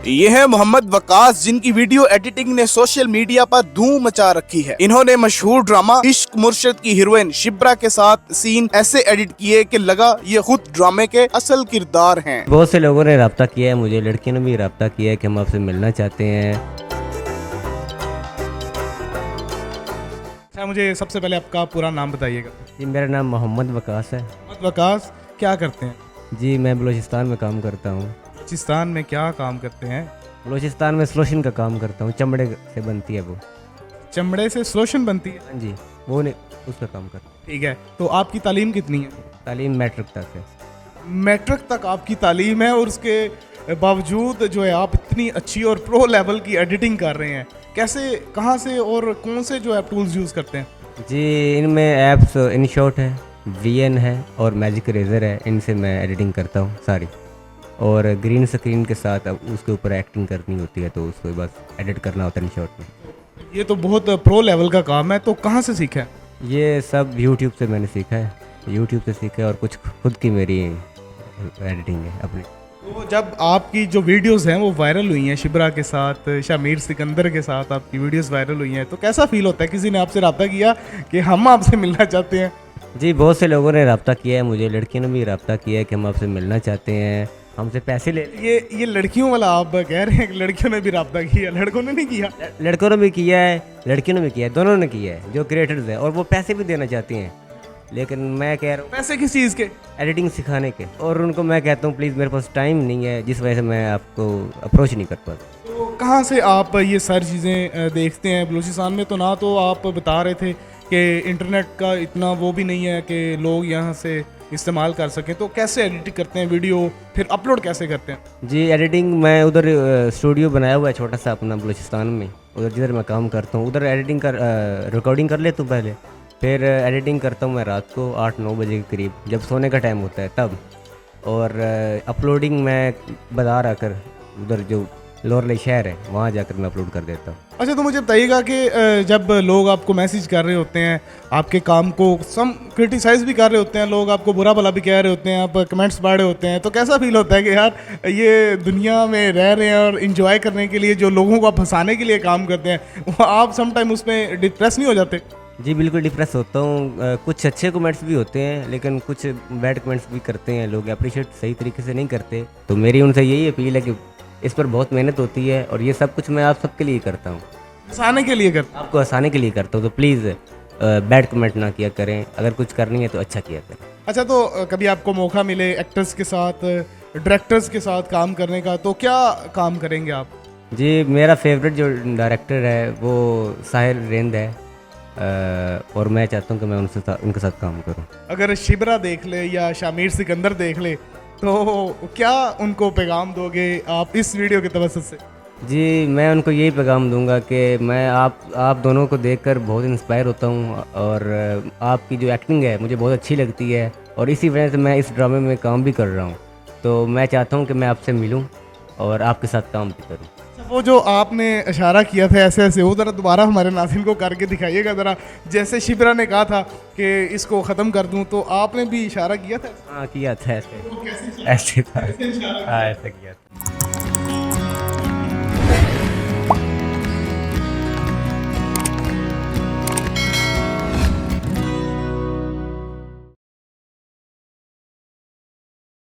ये है मोहम्मद वकास, जिनकी वीडियो एडिटिंग ने सोशल मीडिया पर धूम मचा रखी है। इन्होंने मशहूर ड्रामा इश्क मुर्शिद की हीरोइन शिब्रा के साथ सीन ऐसे एडिट किए कि लगा ये खुद ड्रामे के असल किरदार हैं। बहुत से लोगों ने रब्ता किया है, मुझे लड़कियों ने भी रब्ता किया है कि हम आपसे मिलना चाहते हैं। अच्छा, मुझे सबसे पहले आपका पूरा नाम बताइएगा। जी, मेरा नाम मोहम्मद वकास है। मोहम्मद वकास, क्या करते हैं? जी, मैं बलूचिस्तान में काम करता हूँ। बलूचिस्तान में क्या काम करते हैं? बलूचिस्तान में स्लोशन का काम करता हूँ, चमड़े से बनती है वो। चमड़े से स्लोशन बनती है? हाँ जी, वो नहीं, उसका काम करता हूँ। ठीक है, तो आपकी तालीम कितनी है? तालीम मैट्रिक तक है। मैट्रिक तक आपकी तालीम है और उसके बावजूद जो है आप इतनी अच्छी और प्रो लेवल की एडिटिंग कर रहे हैं। कैसे, कहाँ से और कौन से जो है टूल्स यूज़ करते हैं? जी, इनमें ऐप्स इनशॉट है, VN है और मैजिक इरेज़र है। इनसे मैं एडिटिंग करता हूँ सारी, और ग्रीन स्क्रीन के साथ अब उसके ऊपर एक्टिंग करनी होती है, तो उसको बस एडिट करना होता है इनशॉट में। ये तो बहुत प्रो लेवल का काम है, तो कहाँ से सीखा है? ये सब यूट्यूब से मैंने सीखा है, यूट्यूब से सीखा है, और कुछ खुद की मेरी एडिटिंग है अपनी। तो जब आपकी जो वीडियोस हैं वो वायरल हुई हैं, शिब्रा के साथ, शामिर सिकंदर के साथ आपकी वीडियोस वायरल हुई हैं, तो कैसा फील होता है? किसी ने आपसे रब्ता किया कि हम आपसे मिलना चाहते हैं? जी, बहुत से लोगों ने रब्ता किया है, मुझे लड़कियों ने भी रब्ता किया है कि हम आपसे मिलना चाहते हैं, हमसे पैसे ले। ये लड़कियों वाला आप कह रहे हैं कि लड़कियों ने भी रब्ता किया, लड़कों ने नहीं किया? लड़कों ने भी किया है, लड़कियों ने भी किया है, दोनों ने किया है जो क्रिएटर्स हैं, और वो पैसे भी देना चाहती हैं। लेकिन मैं कह रहा हूँ पैसे किस चीज़ के? एडिटिंग सिखाने के, और उनको मैं कहता हूँ प्लीज़, मेरे पास टाइम नहीं है, जिस वजह से मैं आपको अप्रोच नहीं कर पाता। तो कहाँ से आप ये सारी चीज़ें देखते हैं? बलूचिस्तान में तो ना, तो आप बता रहे थे कि इंटरनेट का इतना वो भी नहीं है कि लोग यहाँ से इस्तेमाल कर सकें, तो कैसे एडिट करते हैं वीडियो, फिर अपलोड कैसे करते हैं? जी, एडिटिंग मैं उधर स्टूडियो बनाया हुआ है छोटा सा अपना बलूचिस्तान में, उधर जिधर मैं काम करता हूँ, उधर एडिटिंग कर रिकॉर्डिंग कर लेता हूँ पहले, फिर एडिटिंग करता हूँ मैं रात को 8-9 बजे के करीब, जब सोने का टाइम होता है तब, और अपलोडिंग मैं बाजार आकर, उधर जो लोरले शहर है वहाँ जाकर मैं अपलोड कर देता हूँ। अच्छा, तो मुझे बताइएगा कि जब लोग आपको मैसेज कर रहे होते हैं, आपके काम को सम क्रिटिसाइज़ भी कर रहे होते हैं, लोग आपको बुरा भला भी कह रहे होते हैं, आप कमेंट्स पढ़ रहे होते हैं, तो कैसा फील होता है कि यार ये दुनिया में रह रहे हैं और इन्जॉय करने के लिए जो लोगों को आप फंसाने के लिए काम करते हैं, वो आप सम टाइम उसमें डिप्रेस नहीं हो जाते? जी, बिल्कुल डिप्रेस होता हूँ। कुछ अच्छे कमेंट्स भी होते हैं, लेकिन कुछ बैड कमेंट्स भी करते हैं लोग, अप्रिशिएट सही तरीके से नहीं करते। तो मेरी उनसे यही अपील है कि इस पर बहुत मेहनत होती है, और ये सब कुछ मैं आप सबके लिए करता हूँ, फंसाने के लिए करते? आपको हंसाने के लिए करता हूँ, तो प्लीज़ बैड कमेंट ना किया करें, अगर कुछ करनी है तो अच्छा किया करें। अच्छा, तो कभी आपको मौका मिले एक्टर्स के साथ, डायरेक्टर्स के साथ काम करने का, तो क्या काम करेंगे आप? जी, मेरा फेवरेट जो डायरेक्टर है वो साहिर रेंद है, और मैं चाहता हूँ कि मैं उनके साथ काम करूँ। अगर शिब्रा देख ले या शामिर सिकंदर देख ले, तो क्या उनको पैगाम दोगे आप इस वीडियो के तवज्जुह से? जी, मैं उनको यही पैगाम दूंगा कि मैं आप दोनों को देखकर बहुत इंस्पायर होता हूँ, और आपकी जो एक्टिंग है मुझे बहुत अच्छी लगती है, और इसी वजह से मैं इस ड्रामे में काम भी कर रहा हूँ। तो मैं चाहता हूँ कि मैं आपसे मिलूँ और आपके साथ काम भी करूँ। वो जो आपने इशारा किया था ऐसे ऐसे, वो ज़रा दोबारा हमारे नाज़रीन को करके दिखाइएगा ज़रा। जैसे शिब्रा ने कहा था कि इसको ख़त्म कर दूं, तो आपने भी इशारा किया था? हाँ, किया था ऐसे, ऐसे था, हाँ, ऐसे किया था।